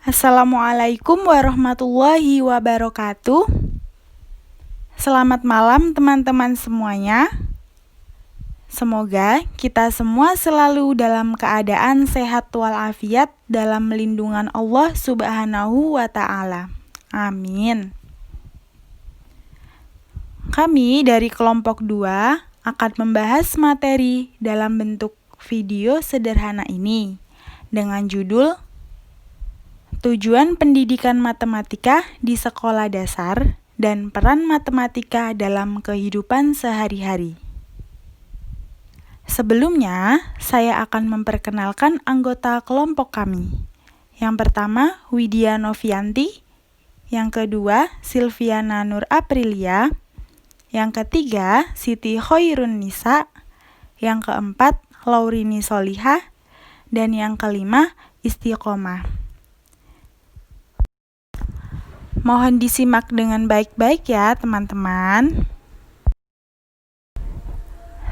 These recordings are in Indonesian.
Assalamualaikum warahmatullahi wabarakatuh. Selamat malam teman-teman semuanya. Semoga kita semua selalu dalam keadaan sehat walafiat dalam lindungan Allah Subhanahu wa Ta'ala. Amin. Kami dari kelompok 2 akan membahas materi dalam bentuk video sederhana ini dengan judul Tujuan Pendidikan Matematika di Sekolah Dasar dan Peran Matematika dalam Kehidupan Sehari-hari. Sebelumnya, saya akan memperkenalkan anggota kelompok kami. Yang pertama, Widya Novianti. Yang kedua, Silviana Nur Aprilia. Yang ketiga, Siti Khairun Nisa. Yang keempat, Laurini Solihah. Dan yang kelima, Istiqomah. Mohon disimak dengan baik-baik ya teman-teman.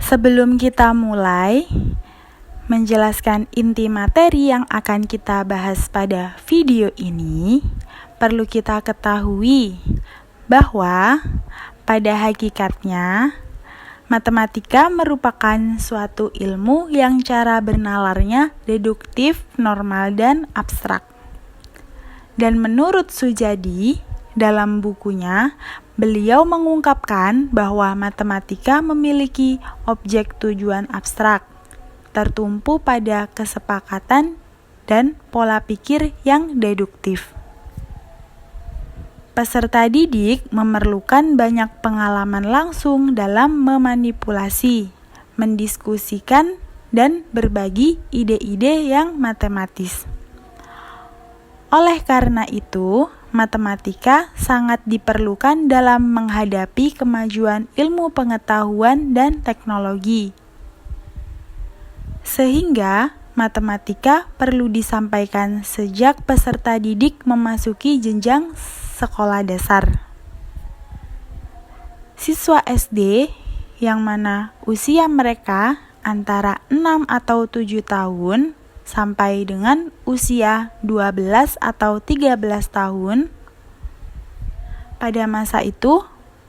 Sebelum kita mulai menjelaskan inti materi yang akan kita bahas pada video ini, perlu kita ketahui bahwa pada hakikatnya matematika merupakan suatu ilmu yang cara bernalarnya deduktif, normal, dan abstrak. Dan menurut Sujadi, dalam bukunya, beliau mengungkapkan bahwa matematika memiliki objek tujuan abstrak, tertumpu pada kesepakatan dan pola pikir yang deduktif. Peserta didik memerlukan banyak pengalaman langsung dalam memanipulasi, mendiskusikan, dan berbagi ide-ide yang matematis. Oleh karena itu, matematika sangat diperlukan dalam menghadapi kemajuan ilmu pengetahuan dan teknologi. Sehingga, matematika perlu disampaikan sejak peserta didik memasuki jenjang sekolah dasar. Siswa SD yang mana usia mereka antara 6 atau 7 tahun sampai dengan usia 12 atau 13 tahun. Pada masa itu,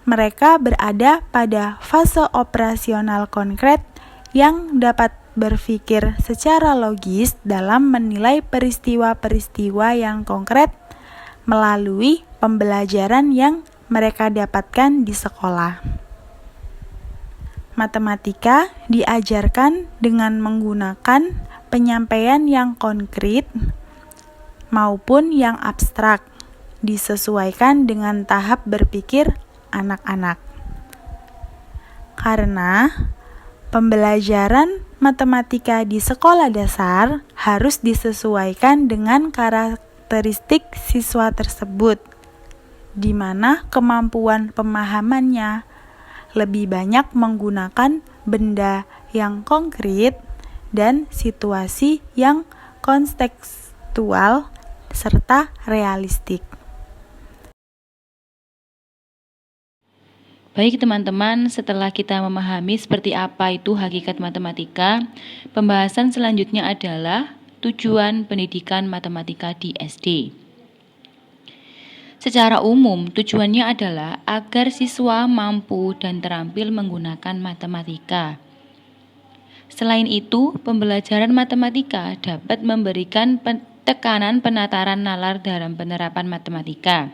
mereka berada pada fase operasional konkret yang dapat berpikir secara logis dalam menilai peristiwa-peristiwa yang konkret melalui pembelajaran yang mereka dapatkan di sekolah. Matematika diajarkan dengan menggunakan penyampaian yang konkret maupun yang abstrak, disesuaikan dengan tahap berpikir anak-anak. Karena pembelajaran matematika di sekolah dasar harus disesuaikan dengan karakteristik siswa tersebut, di mana kemampuan pemahamannya lebih banyak menggunakan benda yang konkret dan situasi yang kontekstual serta realistik. Baik teman-teman, setelah kita memahami seperti apa itu hakikat matematika, pembahasan selanjutnya adalah tujuan pendidikan matematika di SD. Secara umum, tujuannya adalah agar siswa mampu dan terampil menggunakan matematika. Selain itu, pembelajaran matematika dapat memberikan tekanan penataran nalar dalam penerapan matematika.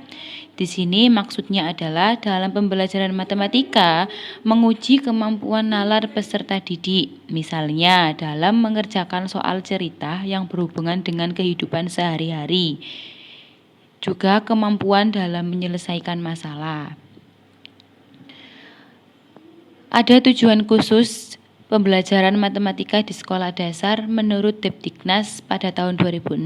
Di sini maksudnya adalah dalam pembelajaran matematika menguji kemampuan nalar peserta didik, misalnya dalam mengerjakan soal cerita yang berhubungan dengan kehidupan sehari-hari, juga kemampuan dalam menyelesaikan masalah. Ada tujuan khusus pembelajaran matematika di sekolah dasar menurut Depdiknas pada tahun 2006.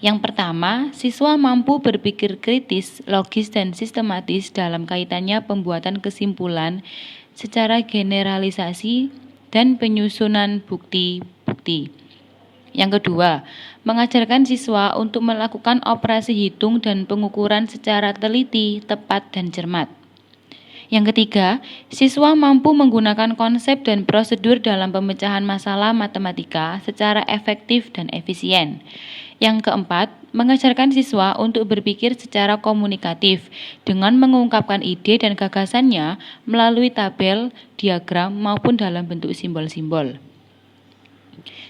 Yang pertama, siswa mampu berpikir kritis, logis, dan sistematis dalam kaitannya pembuatan kesimpulan secara generalisasi dan penyusunan bukti-bukti. Yang kedua, mengajarkan siswa untuk melakukan operasi hitung dan pengukuran secara teliti, tepat, dan cermat. Yang ketiga, siswa mampu menggunakan konsep dan prosedur dalam pemecahan masalah matematika secara efektif dan efisien. Yang keempat, mengajarkan siswa untuk berpikir secara komunikatif dengan mengungkapkan ide dan gagasannya melalui tabel, diagram, maupun dalam bentuk simbol-simbol.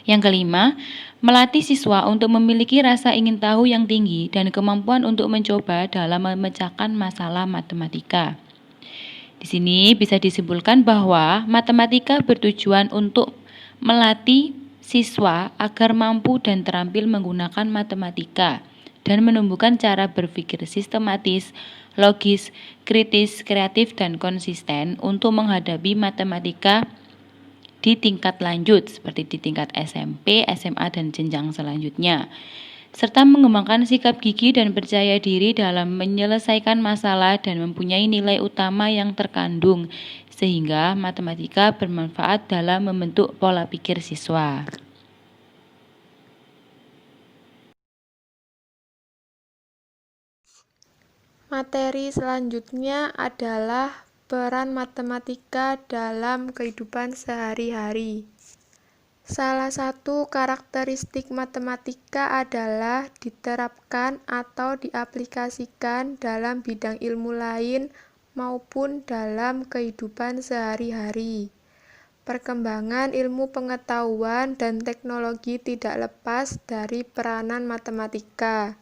Yang kelima, melatih siswa untuk memiliki rasa ingin tahu yang tinggi dan kemampuan untuk mencoba dalam memecahkan masalah matematika. Di sini bisa disimpulkan bahwa matematika bertujuan untuk melatih siswa agar mampu dan terampil menggunakan matematika dan menumbuhkan cara berpikir sistematis, logis, kritis, kreatif, dan konsisten untuk menghadapi matematika di tingkat lanjut seperti di tingkat SMP, SMA, dan jenjang selanjutnya, serta mengembangkan sikap gigih dan percaya diri dalam menyelesaikan masalah dan mempunyai nilai utama yang terkandung sehingga matematika bermanfaat dalam membentuk pola pikir siswa. Materi selanjutnya adalah peran matematika dalam kehidupan sehari-hari. Salah satu karakteristik matematika adalah diterapkan atau diaplikasikan dalam bidang ilmu lain maupun dalam kehidupan sehari-hari. Perkembangan ilmu pengetahuan dan teknologi tidak lepas dari peranan matematika.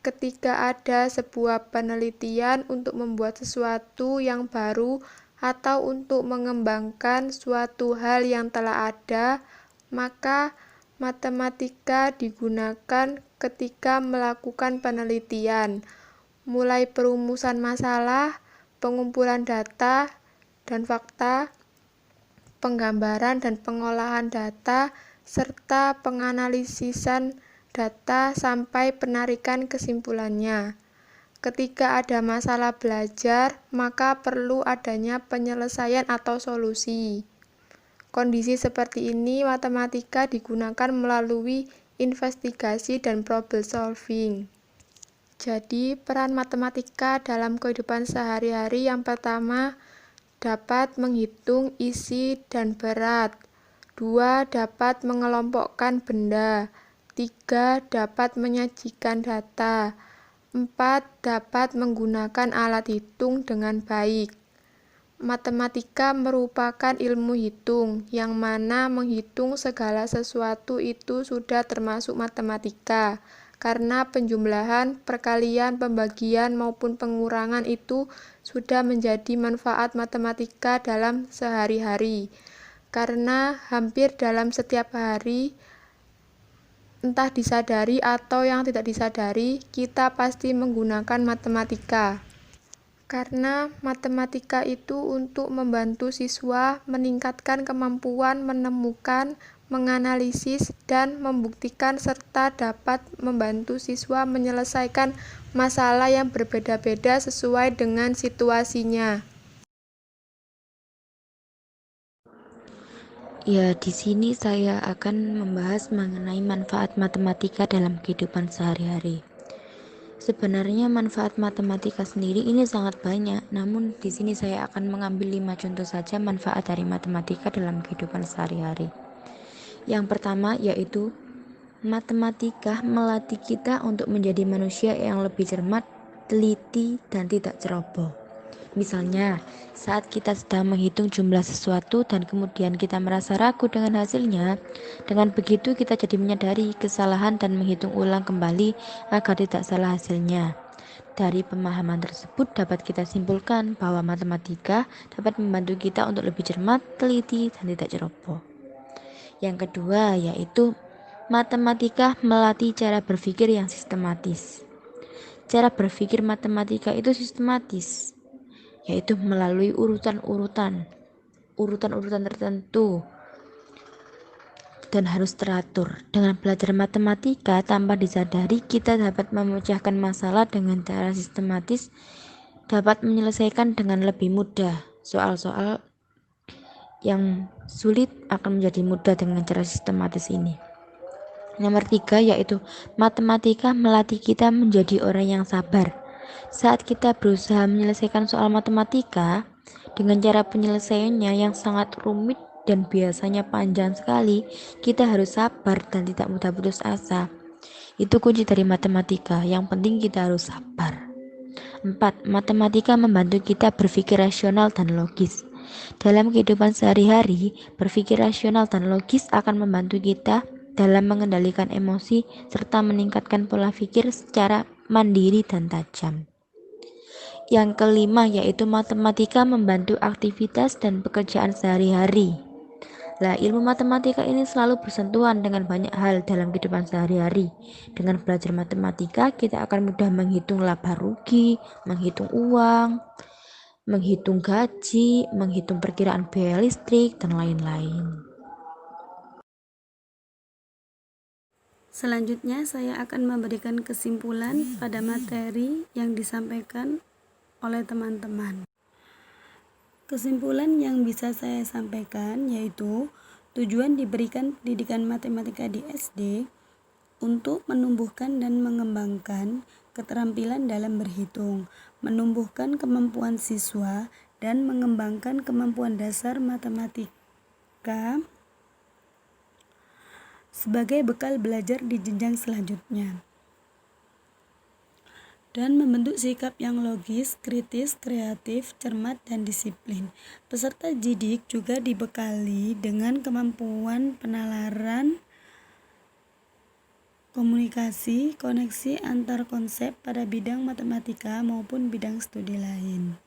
Ketika ada sebuah penelitian untuk membuat sesuatu yang baru atau untuk mengembangkan suatu hal yang telah ada, maka matematika digunakan ketika melakukan penelitian, mulai perumusan masalah, pengumpulan data dan fakta, penggambaran dan pengolahan data, serta penganalisisan data sampai penarikan kesimpulannya. Ketika ada masalah belajar, maka perlu adanya penyelesaian atau solusi. Kondisi seperti ini matematika digunakan melalui investigasi dan problem solving. Jadi, peran matematika dalam kehidupan sehari-hari yang pertama, dapat menghitung isi dan berat. 2. Dapat mengelompokkan benda. 3. Dapat menyajikan data. 4. Dapat menggunakan alat hitung dengan baik. Matematika merupakan ilmu hitung, yang mana menghitung segala sesuatu itu sudah termasuk matematika, karena penjumlahan, perkalian, pembagian, maupun pengurangan itu sudah menjadi manfaat matematika dalam sehari-hari. Karena hampir dalam setiap hari, entah disadari atau yang tidak disadari, kita pasti menggunakan matematika. Karena matematika itu untuk membantu siswa meningkatkan kemampuan menemukan, menganalisis, dan membuktikan serta dapat membantu siswa menyelesaikan masalah yang berbeda-beda sesuai dengan situasinya. Ya, di sini saya akan membahas mengenai manfaat matematika dalam kehidupan sehari-hari. Sebenarnya manfaat matematika sendiri ini sangat banyak, namun di sini saya akan mengambil 5 contoh saja manfaat dari matematika dalam kehidupan sehari-hari. Yang pertama yaitu matematika melatih kita untuk menjadi manusia yang lebih cermat, teliti, dan tidak ceroboh. Misalnya, saat kita sedang menghitung jumlah sesuatu dan kemudian kita merasa ragu dengan hasilnya, dengan begitu kita jadi menyadari kesalahan dan menghitung ulang kembali agar tidak salah hasilnya. Dari pemahaman tersebut dapat kita simpulkan bahwa matematika dapat membantu kita untuk lebih cermat, teliti, dan tidak ceroboh. Yang kedua yaitu matematika melatih cara berpikir yang sistematis. Cara berpikir matematika itu sistematis, yaitu melalui urutan-urutan tertentu dan harus teratur. Dengan belajar matematika tanpa disadari, kita dapat memecahkan masalah dengan cara sistematis, dapat menyelesaikan dengan lebih mudah. Soal-soal yang sulit akan menjadi mudah dengan cara sistematis ini. Nomor 3 yaitu matematika melatih kita menjadi orang yang sabar. Saat kita berusaha menyelesaikan soal matematika dengan cara penyelesaiannya yang sangat rumit dan biasanya panjang sekali, kita harus sabar dan tidak mudah putus asa. Itu kunci dari matematika. Yang penting kita harus sabar. 4. Matematika membantu kita berpikir rasional dan logis. Dalam kehidupan sehari-hari, berpikir rasional dan logis akan membantu kita dalam mengendalikan emosi serta meningkatkan pola pikir secara mandiri dan tajam. Yang kelima yaitu matematika membantu aktivitas dan pekerjaan sehari-hari. Nah, ilmu matematika ini selalu bersentuhan dengan banyak hal dalam kehidupan sehari-hari. Dengan belajar matematika, kita akan mudah menghitung laba rugi, menghitung uang, menghitung gaji, menghitung perkiraan biaya listrik, dan lain-lain. Selanjutnya, saya akan memberikan kesimpulan pada materi yang disampaikan oleh teman-teman. Kesimpulan yang bisa saya sampaikan yaitu tujuan diberikan pendidikan matematika di SD untuk menumbuhkan dan mengembangkan keterampilan dalam berhitung, menumbuhkan kemampuan siswa, dan mengembangkan kemampuan dasar matematika sebagai bekal belajar di jenjang selanjutnya, dan membentuk sikap yang logis, kritis, kreatif, cermat, dan disiplin. Peserta didik juga dibekali dengan kemampuan penalaran, komunikasi, koneksi antar konsep pada bidang matematika maupun bidang studi lain.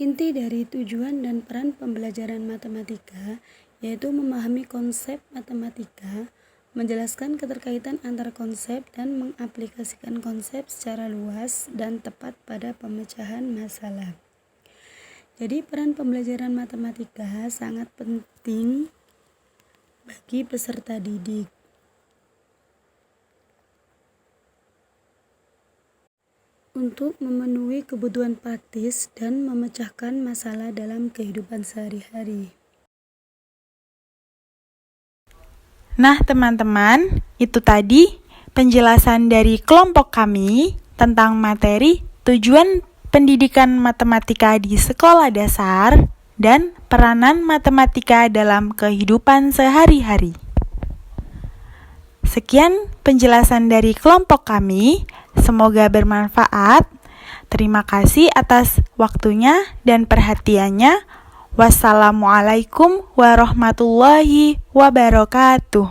Inti dari tujuan dan peran pembelajaran matematika yaitu memahami konsep matematika, menjelaskan keterkaitan antar konsep, dan mengaplikasikan konsep secara luas dan tepat pada pemecahan masalah. Jadi peran pembelajaran matematika sangat penting bagi peserta didik. Untuk memenuhi kebutuhan praktis dan memecahkan masalah dalam kehidupan sehari-hari. Nah teman-teman, itu tadi penjelasan dari kelompok kami tentang materi tujuan pendidikan matematika di sekolah dasar dan peranan matematika dalam kehidupan sehari-hari. Sekian penjelasan dari kelompok kami, semoga bermanfaat. Terima kasih atas waktunya dan perhatiannya. Wassalamualaikum warahmatullahi wabarakatuh.